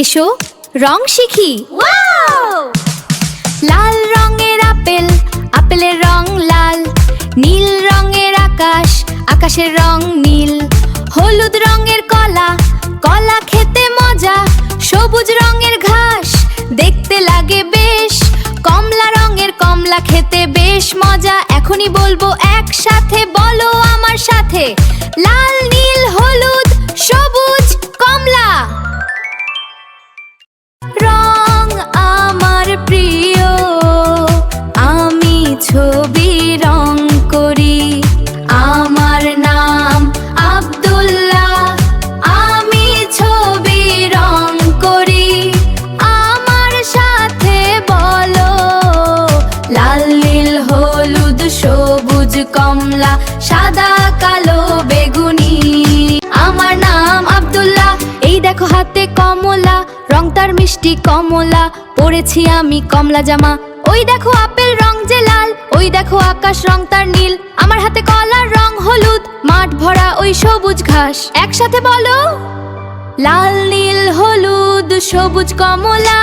এসো রং শিখি। লাল রঙের আপেল, আপেলের রং লাল। নীল রঙের আকাশ, আকাশের রং নীল। হলুদ রঙের কলা, কলা খেতে মজা। সবুজ রঙের ঘাস, দেখতে লাগে বেশ। কমলা রঙের কমলা খেতে বেশ মজা। এখনই বলবো একসাথে, বলো আমার সাথে। লাল নীল হলুদ সবুজ কমলা। রং আমার প্রিয়, আমি ছবি রং করি। আমার নাম আব্দুল্লাহ, আমি ছবি রং করি। আমার সাথে বলো, লাল নীল হলুদ সবুজ কমলা, সাদা কালো বেগুনি। আমার নাম আব্দুল্লাহ, এই দেখো হাতে কমলা, রং তার মিষ্টি কমলা। পরেছি আমি কমলা জামা। ওই দেখো আপেল রং যে লাল, ওই দেখো আকাশ রং তার নীল। আমার হাতে কলার রং হলুদ, মাঠ ভরা ওই সবুজ ঘাস। একসাথে বলো, লাল নীল হলুদ সবুজ কমলা।